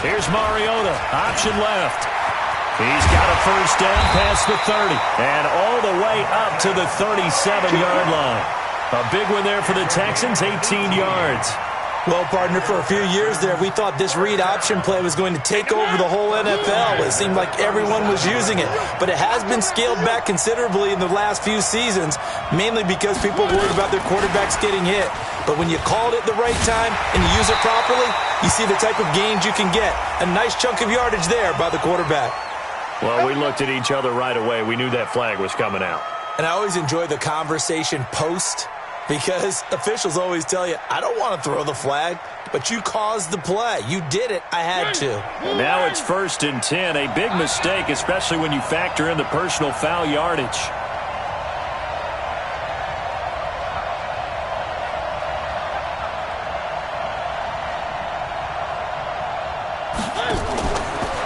Here's Mariota, option left. He's got a first down past the 30 and all the way up to the 37-yard line. A big one there for the Texans, 18 yards. Well, partner, for a few years there, we thought this read option play was going to take over the whole NFL. It seemed like everyone was using it. But it has been scaled back considerably in the last few seasons, mainly because people are worried about their quarterbacks getting hit. But when you call it at the right time and you use it properly, you see the type of gains you can get. A nice chunk of yardage there by the quarterback. Well, we looked at each other right away. We knew that flag was coming out. And I always enjoy the conversation post, because officials always tell you, I don't want to throw the flag, but you caused the play. You did it. I had to. Now it's 1st and 10. A big mistake, especially when you factor in the personal foul yardage.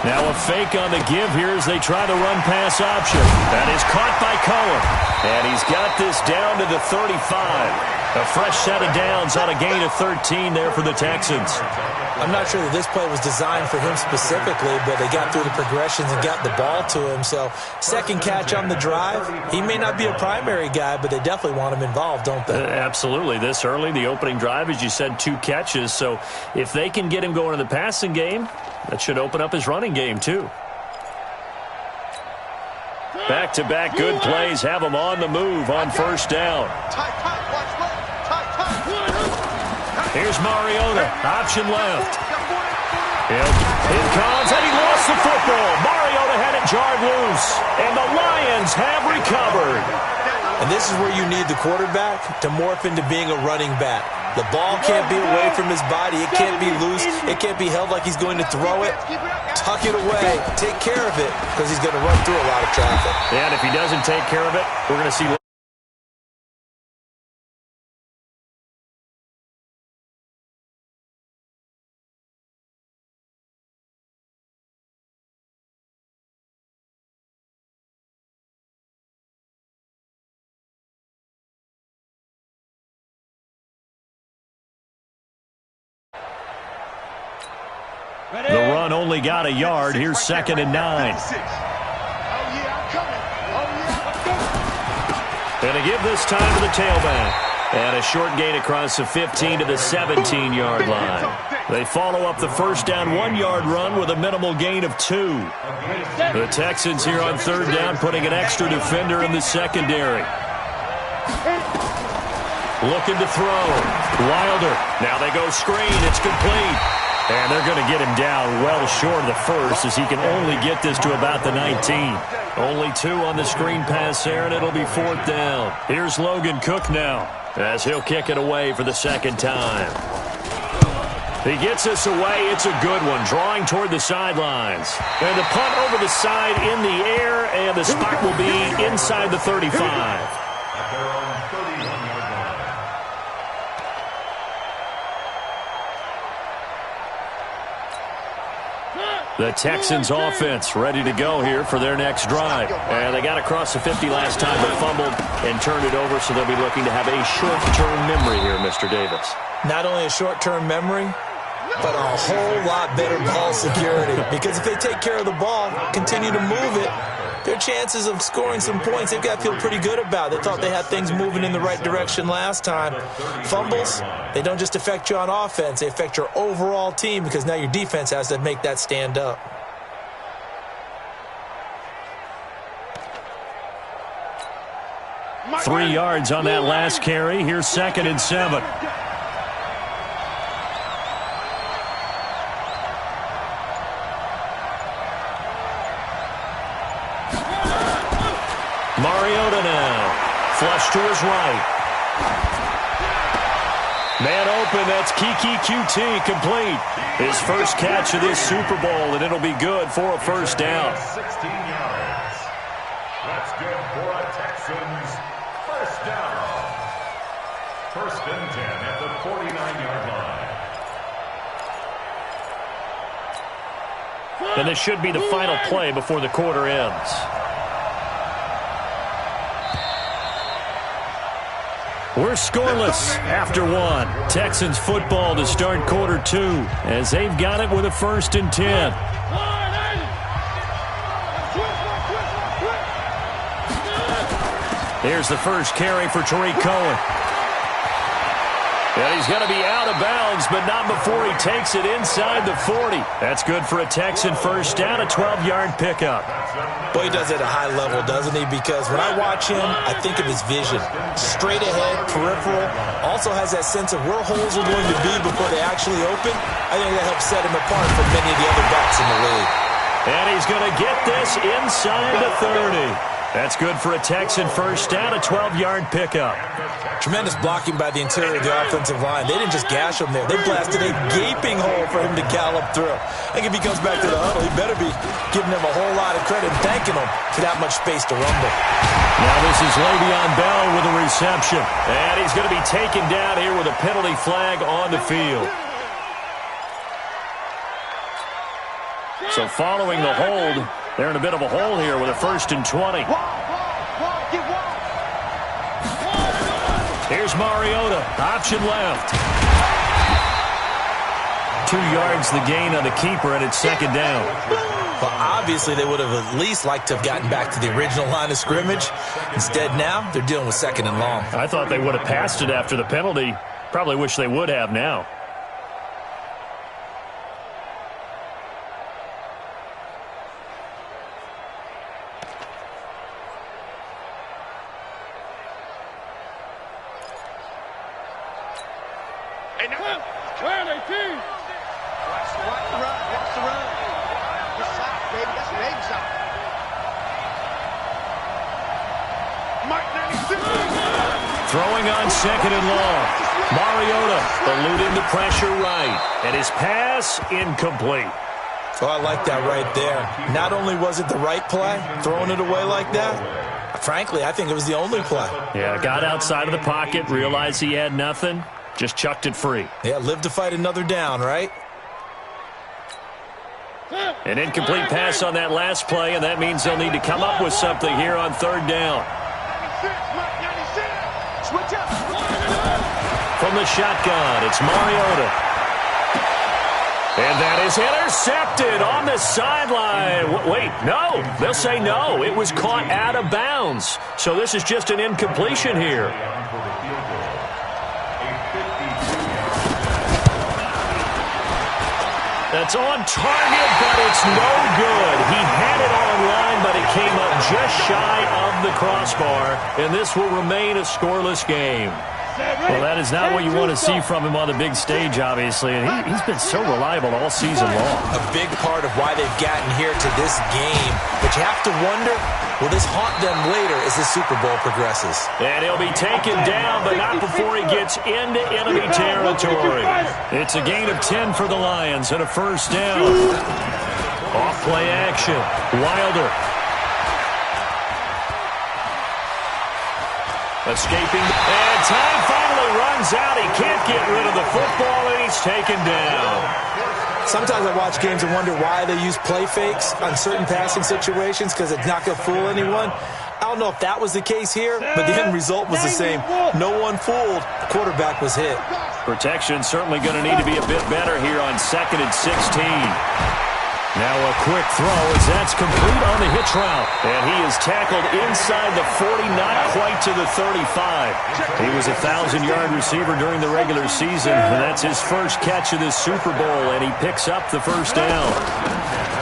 Now a fake on the give here as they try the run-pass option. That is caught by Cohen. And he's got this down to the 35. A fresh set of downs on a gain of 13 there for the Texans. I'm not sure that this play was designed for him specifically, but they got through the progressions and got the ball to him. So second catch on the drive. He may not be a primary guy, but they definitely want him involved, don't they? Absolutely. This early, the opening drive, as you said, 2 catches. So if they can get him going in the passing game, that should open up his running game, too. Back-to-back good plays have him on the move on first down. Here's Mariota, option left. In comes, and he lost the football. Mariota had it jarred loose, and the Lions have recovered. And this is where you need the quarterback to morph into being a running back. The ball can't be away from his body. It can't be loose. It can't be held like he's going to throw it. Tuck it away. Take care of it, because he's going to run through a lot of traffic. And if he doesn't take care of it, we're going to see... The run only got a yard. Here's 2nd and 9. And a give this time to the tailback. And a short gain across the 15 to the 17-yard line. They follow up the first down 1-yard run with a minimal gain of 2. The Texans here on 3rd down putting an extra defender in the secondary. Looking to throw. Wilder. Now they go screen. It's complete. And they're going to get him down well short of the first, as he can only get this to about the 19. Only 2 on the screen pass there, and it'll be 4th down. Here's Logan Cook now, as he'll kick it away for the 2nd time. He gets this away. It's a good one, drawing toward the sidelines. And the punt over the side in the air, and the spot will be inside the 35. The Texans offense ready to go here for their next drive. And they got across the 50 last time, but fumbled and turned it over, so they'll be looking to have a short-term memory here, Mr. Davis. Not only a short-term memory, but a whole lot better ball security. Because if they take care of the ball, continue to move it, their chances of scoring some points, they've got to feel pretty good about. They thought they had things moving in the right direction last time. Fumbles, they don't just affect you on offense. They affect your overall team, because now your defense has to make that stand up. Three yards on that last carry. Here's 2nd and 7. Mariota now. Flush to his right. Man open, that's Kiki QT, complete. His first catch of this Super Bowl, and it'll be good for a first down. 16 yards. That's good for a Texans first down. 1st and 10 at the 49-yard line. And this should be the final play before the quarter ends. We're scoreless after one. Texans football to start quarter two as they've got it with a 1st and 10. Here's the first carry for Tariq Cohen. And he's going to be out of bounds, but not before he takes it inside the 40. That's good for a Texan first down, a 12-yard pickup. Boy, he does it at a high level, doesn't he? Because when I watch him, I think of his vision. Straight ahead, peripheral. Also has that sense of where holes are going to be before they actually open. I think that helps set him apart from many of the other backs in the league. And he's going to get this inside the 30. That's good for a Texan first down, a 12-yard pickup. Tremendous blocking by the interior of the offensive line. They didn't just gash him there. They blasted a gaping hole for him to gallop through. I think if he comes back to the huddle, he better be giving them a whole lot of credit and thanking them for that much space to rumble. Now this is Le'Veon Bell with a reception. And he's going to be taken down here with a penalty flag on the field. So following the hold, they're in a bit of a hole here with a 1st and 20. Here's Mariota, option left. 2 yards the gain on the keeper, and it's 2nd down. Well, obviously they would have at least liked to have gotten back to the original line of scrimmage. Instead now, they're dealing with 2nd and long. I thought they would have passed it after the penalty. Probably wish they would have now. Throwing on 2nd and long. Mariota eluding the pressure right. And his pass incomplete. Oh, I like that right there. Not only was it the right play, throwing it away like that, frankly, I think it was the only play. Yeah, got outside of the pocket, realized he had nothing, just chucked it free. Yeah, live to fight another down, right? An incomplete pass on that last play, and that means they'll need to come up with something here on 3rd down. From the shotgun, it's Mariota. And that is intercepted on the sideline. Wait, no. They'll say no. It was caught out of bounds. So this is just an incompletion here. That's on target, but it's no good. He had it on line, but it came up just shy of the crossbar, and this will remain a scoreless game. Well, that is not what you want to see from him on the big stage, obviously, and he's been so reliable all season long. A big part of why they've gotten here to this game, but you have to wonder, will this haunt them later as the Super Bowl progresses? And he'll be taken down, but not before he gets into enemy territory. It's a gain of 10 for the Lions and a 1st down. Off play action. Wilder. Escaping. And time finally runs out. He can't get rid of the football, and he's taken down. Sometimes I watch games and wonder why they use play fakes on certain passing situations, because it's not going to fool anyone. I don't know if that was the case here, but the end result was the same. No one fooled. The quarterback was hit. Protection certainly going to need to be a bit better here on 2nd and 16. Now a quick throw as that's complete on the hitch route. And he is tackled inside the 40, not quite to the 35. He was a 1,000-yard receiver during the regular season, and that's his first catch of this Super Bowl, and he picks up the 1st down.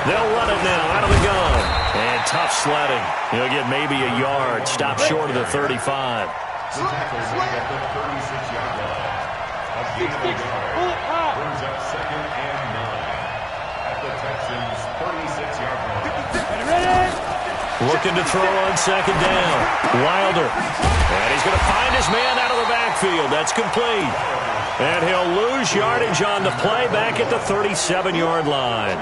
They'll run it now out of the gun. And tough sledding. He'll get maybe a yard, stop short of the 35. The tackle made at the 36-yard line. A gain of a yard brings up 2nd and 9. The Texans' 36-yard line. Looking to throw on 2nd down. Wilder. And he's going to find his man out of the backfield. That's complete. And he'll lose yardage on the play back at the 37-yard line.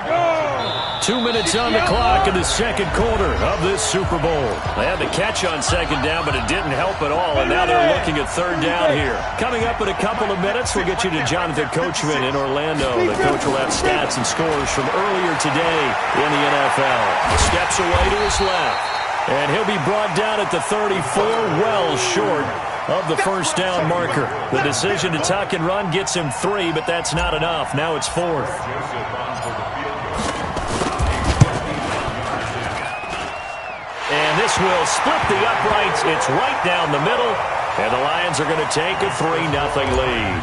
2 minutes on the clock in the 2nd quarter of this Super Bowl. They had the catch on 2nd down, but it didn't help at all, and now they're looking at 3rd down here. Coming up in a couple of minutes, we'll get you to Jonathan Coachman in Orlando. The coach will have stats and scores from earlier today in the NFL. Steps away to his left, and he'll be brought down at the 34, well short of the first down marker. The decision to tuck and run gets him 3, but that's not enough. Now it's 4th. And this will split the uprights. It's right down the middle, and the Lions are going to take a 3-0 lead.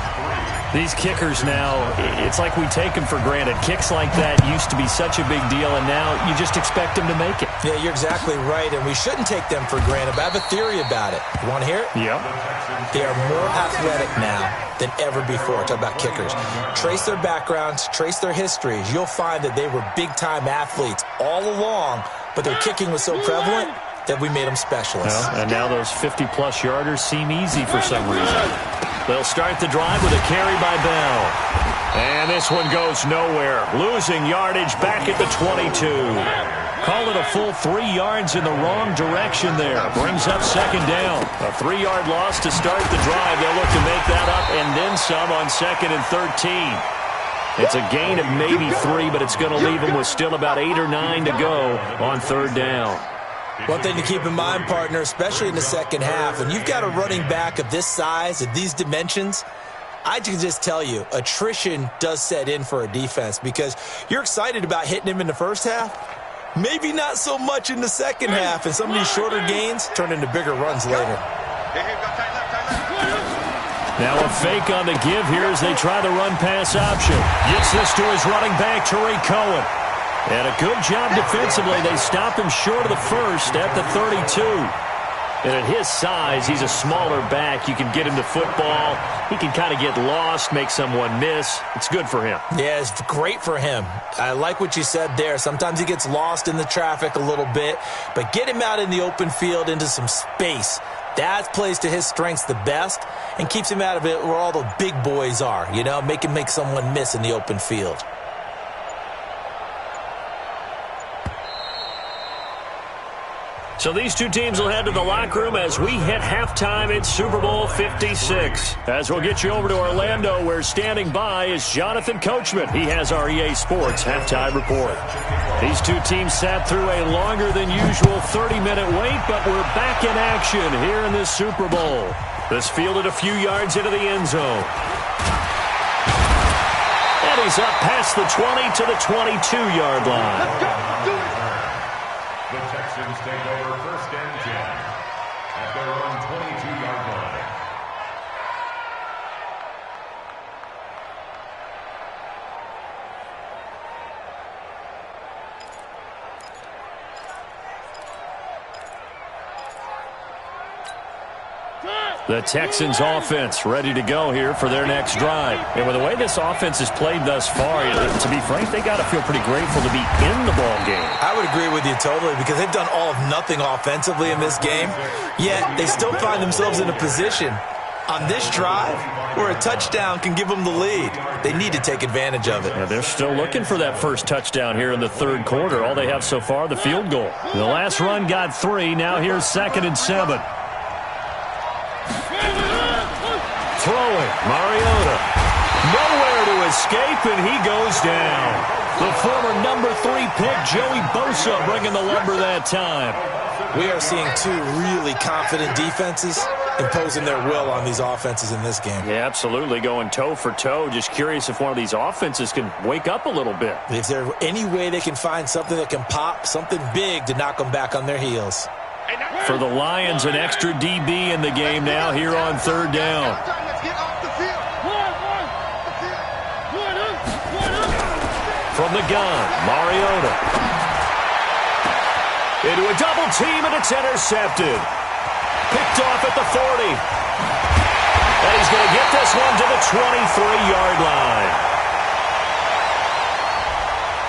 These kickers now, it's like we take them for granted. Kicks like that used to be such a big deal, and now you just expect them to make it. Yeah, you're exactly right, and we shouldn't take them for granted, but I have a theory about it. You want to hear it? Yep. They are more athletic now than ever before. Talk about kickers. Trace their backgrounds, trace their histories. You'll find that they were big-time athletes all along, but their kicking was so prevalent that we made them specialists. Well, and now those 50-plus yarders seem easy for some reason. They'll start the drive with a carry by Bell. And this one goes nowhere. Losing yardage back at the 22. Call it a full 3 yards in the wrong direction there. Brings up second down. A 3-yard loss to start the drive. They'll look to make that up and then some on 2nd and 13. It's a gain of maybe 3, but it's going to leave them with still about 8 or 9 to go on 3rd down. One thing to keep in mind, partner, especially in the second half, when you've got a running back of this size, of these dimensions, I can just tell you, attrition does set in for a defense because you're excited about hitting him in the first half, maybe not so much in the second half, and some of these shorter gains turn into bigger runs later. Now a fake on the give here as they try the run-pass option. Gets this to his running back, Tariq Cohen. And a good job defensively. They stop him short of the first at the 32. And at his size, he's a smaller back. You can get him to football. He can kind of get lost, make someone miss. It's good for him. Yeah, it's great for him. I like what you said there. Sometimes he gets lost in the traffic a little bit. But get him out in the open field into some space. That plays to his strengths the best and keeps him out of it where all the big boys are. You know, make someone miss in the open field. So these two teams will head to the locker room as we hit halftime in Super Bowl 56. As we'll get you over to Orlando, where standing by is Jonathan Coachman. He has our EA Sports halftime report. These two teams sat through a longer than usual 30-minute wait, but we're back in action here in this Super Bowl. This fielded a few yards into the end zone. And he's up past the 20 to the 22-yard line. The Texans take over 1st and 10 at their own 22-yard line. The Texans offense ready to go here for their next drive. And with the way this offense has played thus far, to be frank, they got to feel pretty grateful to be in the ball game. I would agree with you totally because they've done all of nothing offensively in this game, yet they still find themselves in a position on this drive where a touchdown can give them the lead. They need to take advantage of it. Yeah, they're still looking for that first touchdown here in the 3rd quarter. All they have so far, the field goal. The last run got 3. Now here's 2nd and 7. Throwing, Mariota. Nowhere to escape, and he goes down. The former number 3 pick, Joey Bosa, bringing the lumber that time. We are seeing two really confident defenses imposing their will on these offenses in this game. Yeah, absolutely, going toe for toe. Just curious if one of these offenses can wake up a little bit. Is there any way they can find something that can pop, something big to knock them back on their heels? For the Lions, an extra DB in the game now here on 3rd down. From the gun, Mariota. Into a double team, and it's intercepted. Picked off at the 40. And he's going to get this one to the 23-yard line.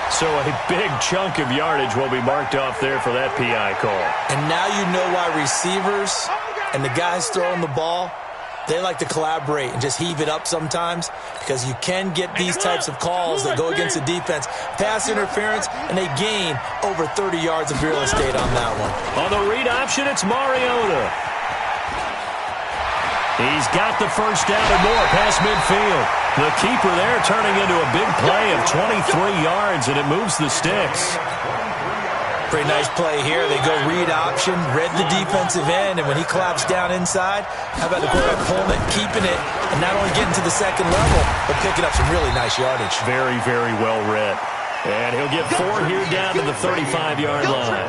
So a big chunk of yardage will be marked off there for that PI call. And now you know why receivers and the guys throwing the ball, they like to collaborate and just heave it up sometimes because you can get these types of calls that go against the defense. Pass interference, and they gain over 30 yards of real estate on that one. On the read option, it's Mariota. He's got the first down and more past midfield. The keeper there turning into a big play of 23 yards, and it moves the sticks. Pretty nice play here. They go read option, read the defensive end, and when he collapsed down inside, how about the quarterback pulling it, keeping it, and not only getting to the second level, but picking up some really nice yardage. Very, very well read. And he'll get 4 here down to the 35-yard line.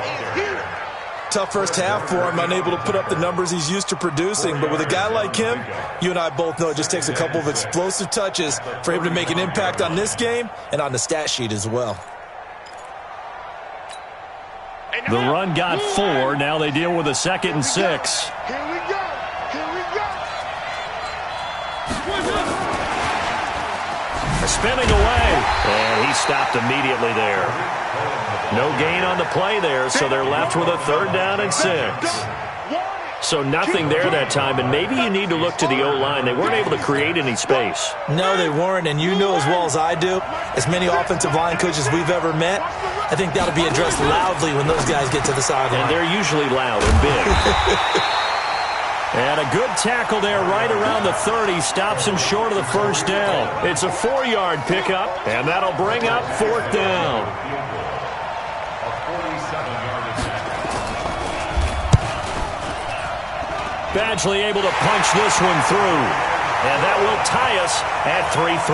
Tough first half for him, unable to put up the numbers he's used to producing. But with a guy like him, you and I both know it just takes a couple of explosive touches for him to make an impact on this game and on the stat sheet as well. The run got 4. Now they deal with a 2nd and 6. Here we go. Here we go. Spinning away. And he stopped immediately there. No gain on the play there, so they're left with a 3rd down and 6. So nothing there that time, and maybe you need to look to the O-line. They weren't able to create any space. No, they weren't, and you know as well as I do, as many offensive line coaches we've ever met, I think that'll be addressed loudly when those guys get to the sideline. And they're usually loud and big. And a good tackle there right around the 30. Stops him short of the 1st down. It's a 4-yard pickup, and that'll bring up 4th down. Badgley able to punch this one through. And that will tie us at 3-3.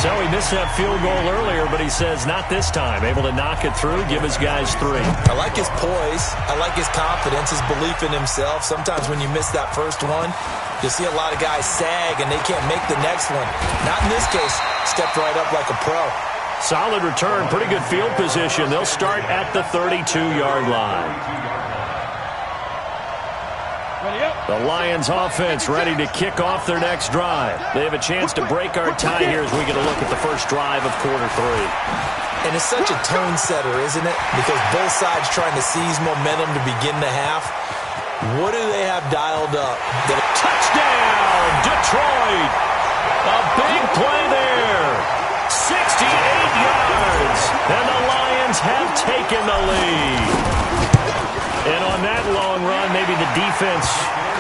So he missed that field goal earlier, but he says not this time. Able to knock it through, give his guys 3. I like his poise. I like his confidence, his belief in himself. Sometimes when you miss that first one, you see a lot of guys sag and they can't make the next one. Not in this case. Stepped right up like a pro. Solid return, pretty good field position. They'll start at the 32-yard line. The Lions offense ready to kick off their next drive. They have a chance to break our tie here as we get a look at the first drive of quarter 3. And it's such a tone setter, isn't it? Because both sides trying to seize momentum to begin the half. What do they have dialed up? Touchdown, Detroit! A big play there. 68 yards. And the Lions have taken the lead. And on that long run, maybe the defense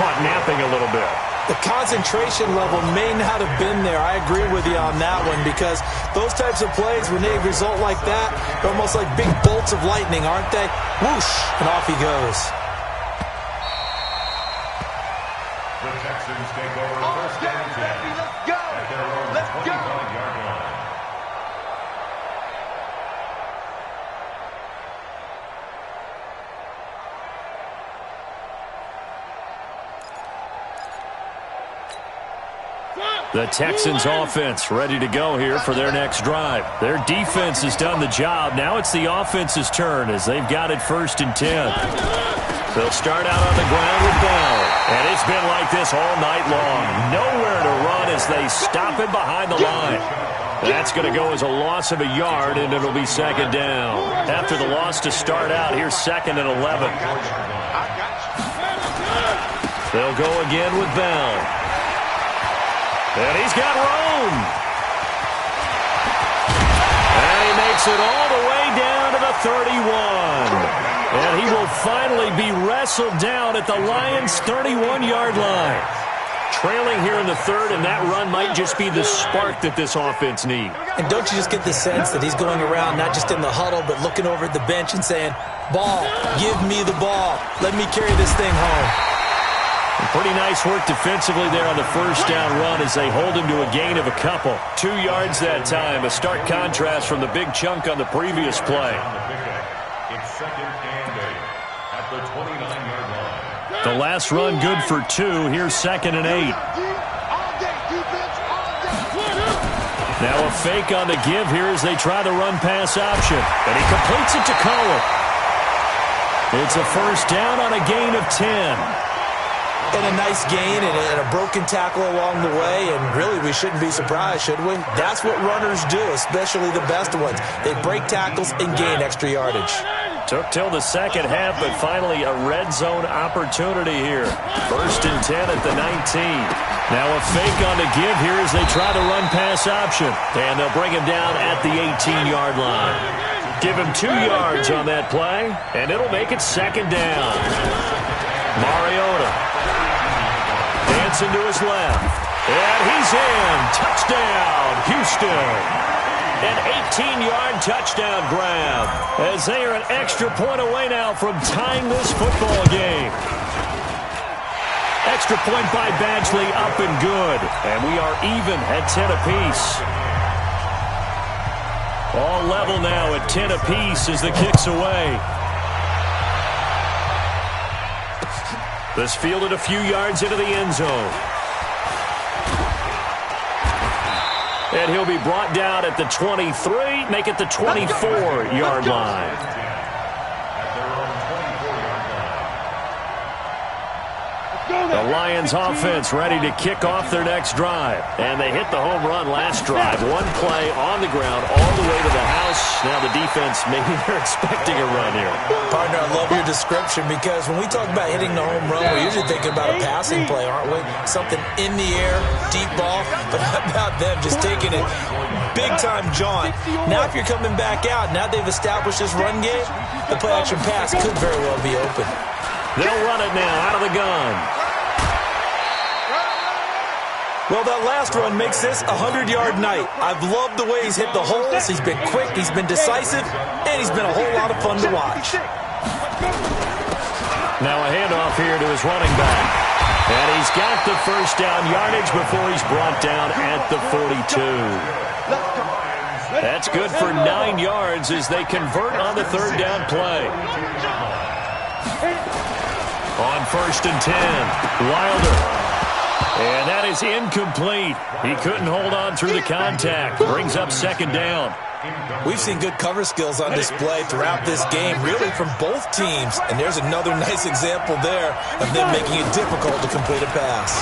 caught napping a little bit. The concentration level may not have been there. I agree with you on that one because those types of plays, when they result like that, they're almost like big bolts of lightning, aren't they? Whoosh, and off he goes. The Texans take over 1st and 10. Let's go. At their own 25-yard line. The Texans offense ready to go here for their next drive. Their defense has done the job. Now it's the offense's turn as they've got it 1st and 10. They'll start out on the ground with Bell. And it's been like this all night long. Nowhere to run as they stop it behind the line. That's going to go as a loss of a yard, and it'll be 2nd down. After the loss to start out, here's 2nd and 11. They'll go again with Bell. And he's got room. And he makes it all the way down to the 31. And he will finally be wrestled down at the Lions' 31-yard line. Trailing here in the 3rd, and that run might just be the spark that this offense needs. And don't you just get the sense that he's going around not just in the huddle, but looking over at the bench and saying, ball, give me the ball. Let me carry this thing home. Pretty nice work defensively there on the 1st down run as they hold him to a gain of a couple. 2 yards that time, a stark contrast from the big chunk on the previous play. It's 2nd and 8 at the 29-yard line. The last run good for 2. Here's 2nd and 8. Now a fake on the give here as they try the run-pass option. And he completes it to Cohen. It's a 1st down on a gain of 10. And a nice gain and a broken tackle along the way, and really we shouldn't be surprised, should we? That's what runners do, especially the best ones. They break tackles and gain extra yardage. Took till the second half, but finally a red zone opportunity here. 1st and 10 at the 19. Now a fake on the give here as they try the run-pass option. And they'll bring him down at the 18-yard line. Give him 2 yards on that play, and it'll make it 2nd down. Mariota. Dancing to his left. And he's in. Touchdown, Houston. An 18-yard touchdown grab as they are an extra point away now from tying this football game. Extra point by Badgley up and good. And we are even at 10 apiece. All level now at 10 apiece as the kick's away. This fielded a few yards into the end zone. And he'll be brought down at the 23, make it the 24-yard line. The Lions offense ready to kick off their next drive. And they hit the home run last drive. One play on the ground all the way to the house. Now the defense, maybe they're expecting a run here. Partner, I love your description because when we talk about hitting the home run, we're usually thinking about a passing play, aren't we? Something in the air, deep ball. But how about them just taking it big-time jaunt? Now if you're coming back out, now they've established this run game, the play-action pass could very well be open. They'll run it now out of the gun. Well, that last run makes this a 100-yard night. I've loved the way he's hit the holes. He's been quick, he's been decisive, and he's been a whole lot of fun to watch. Now a handoff here to his running back. And he's got the first down yardage before he's brought down at the 42. That's good for 9 yards as they convert on the third down play. On 1st and 10, Wilder. And that is incomplete. He couldn't hold on through the contact. Brings up 2nd down. We've seen good cover skills on display throughout this game, really from both teams. And there's another nice example there of them making it difficult to complete a pass.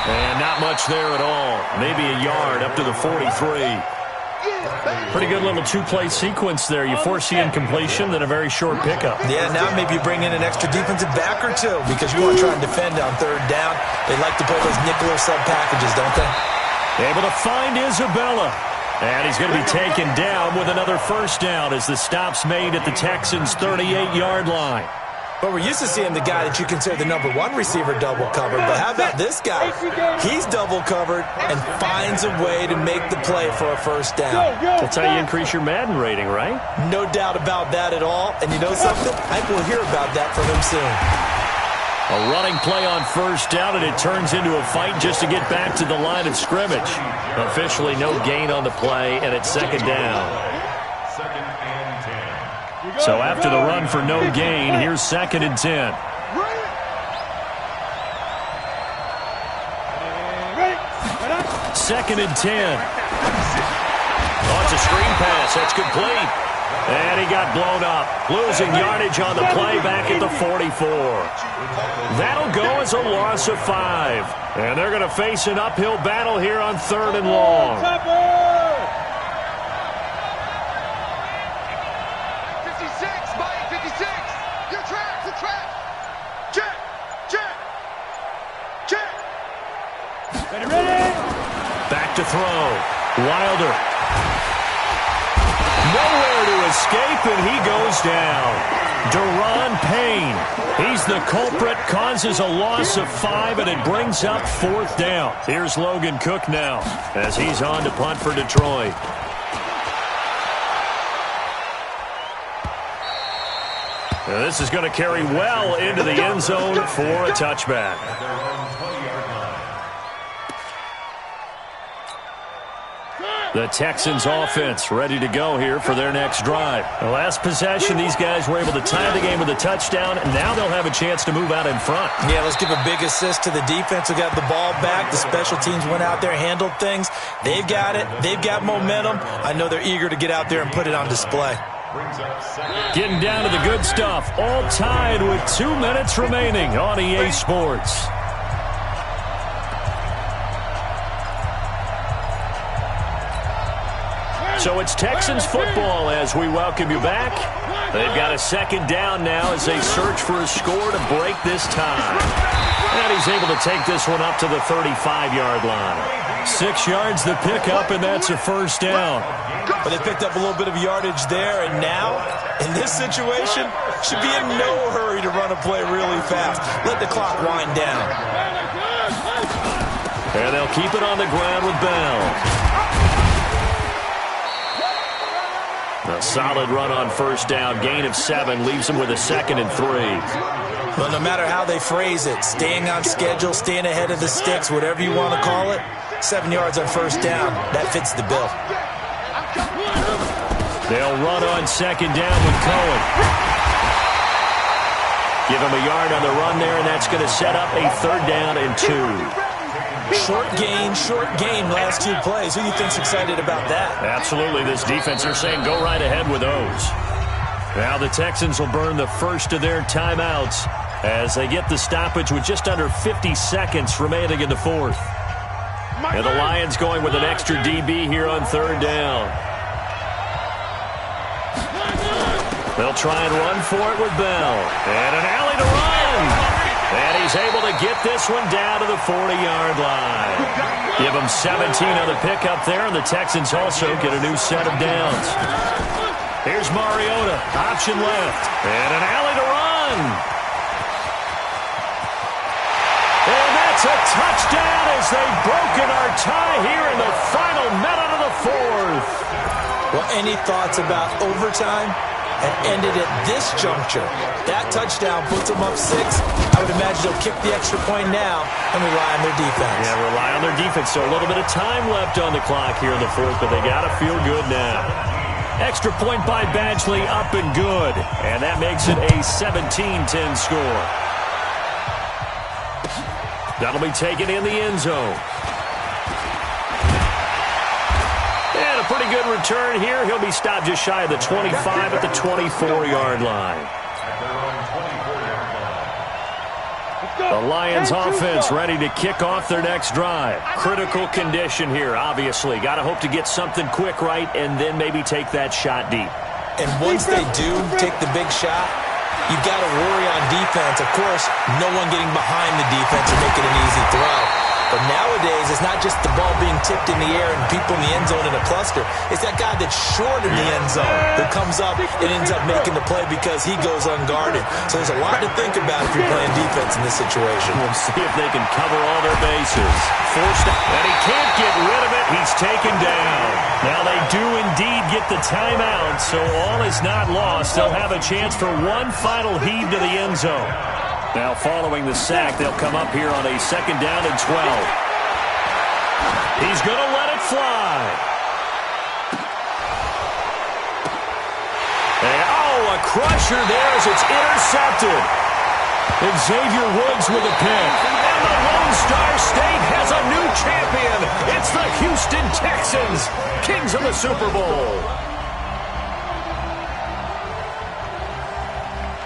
And not much there at all. Maybe a yard up to the 43. Pretty good little two-play sequence there. You force the incompletion, then a very short pickup. Yeah, now maybe you bring in an extra defensive back or two because you want to try and defend on 3rd down. They like to play those nickel or sub packages, don't they? Able to find Isabella. And he's going to be taken down with another first down as the stop's made at the Texans' 38-yard line. But we're used to seeing the guy that you consider the number 1 receiver double covered. But how about this guy? He's double covered and finds a way to make the play for a first down. That's how you increase your Madden rating, right? No doubt about that at all. And you know something? I think we'll hear about that from him soon. A running play on first down, and it turns into a fight just to get back to the line of scrimmage. Officially no gain on the play, and it's 2nd down. So after the run for no gain, here's 2nd and 10. 2nd and 10. Oh, it's a screen pass. That's complete. And he got blown up. Losing yardage on the play back at the 44. That'll go as a loss of 5. And they're going to face an uphill battle here on 3rd and long. 56. Your track. Check. Ready. Back to throw. Wilder. Nowhere to escape, and he goes down. Deron Payne. He's the culprit, causes a loss of 5, and it brings up 4th down. Here's Logan Cook now as he's on to punt for Detroit. Now this is going to carry well into the end zone for a touchback. The Texans offense ready to go here for their next drive. The last possession, these guys were able to tie the game with a touchdown, and now they'll have a chance to move out in front. Yeah, let's give a big assist to the defense who got the ball back. The special teams went out there, handled things. They've got it. They've got momentum. I know they're eager to get out there and put it on display. Getting down to the good stuff. All tied with 2 minutes remaining on EA Sports. So it's Texans football as we welcome you back. They've got a 2nd down now as they search for a score to break this tie. And he's able to take this one up to the 35-yard line. 6 yards the pickup, and that's a first down. But they picked up a little bit of yardage there, and now, in this situation, should be in no hurry to run a play really fast. Let the clock wind down. And they'll keep it on the ground with Bell. A solid run on first down. Gain of 7 leaves them with a 2nd and 3. Well, no matter how they phrase it, staying on schedule, staying ahead of the sticks, whatever you want to call it, 7 yards on first down, that fits the bill. They'll run on 2nd down with Cohen. Give him a yard on the run there, and that's going to set up a 3rd down and 2. Short gain, last 2 plays. Who do you think's excited about that? Absolutely. This defense, they're saying go right ahead with those. Now the Texans will burn the first of their timeouts as they get the stoppage with just under 50 seconds remaining in the 4th. And the Lions going with an extra DB here on 3rd down. They'll try and run for it with Bell. And an alley to run. And he's able to get this one down to the 40-yard line. Give him 17 on the pickup there, and the Texans also get a new set of downs. Here's Mariota, option left, and an alley to run. And that's a touchdown as they've broken our tie here in the final minute of the 4th. Well, any thoughts about overtime? And ended at this juncture. That touchdown puts them up 6. I would imagine they'll kick the extra point now and rely on their defense. Yeah, rely on their defense. So a little bit of time left on the clock here in the 4th, but they got to feel good now. Extra point by Badgley, up and good. And that makes it a 17-10 score. That'll be taken in the end zone. And a pretty good return here. He'll be stopped just shy of the 25 at the 24-yard line. The Lions offense ready to kick off their next drive. Critical condition here, obviously. Got to hope to get something quick right and then maybe take that shot deep. And once they do take the big shot, you've got to worry on defense. Of course, no one getting behind the defense or making an easy throw. But nowadays, it's not just the ball being tipped in the air and people in the end zone in a cluster. It's that guy that's short in the end zone who comes up and ends up making the play because he goes unguarded. So there's a lot to think about if you're playing defense in this situation. We'll see if they can cover all their bases. Forced out, and he can't get rid of it. He's taken down. Now they do indeed get the timeout, so all is not lost. They'll have a chance for one final heave to the end zone. Now following the sack, they'll come up here on a 2nd down and 12. He's going to let it fly. And, a crusher there as it's intercepted. And Xavier Woods with a pick. And the Lone Star State has a new champion. It's the Houston Texans, kings of the Super Bowl.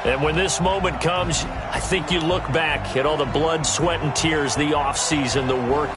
And when this moment comes, I think you look back at all the blood, sweat, and tears, the offseason, the work.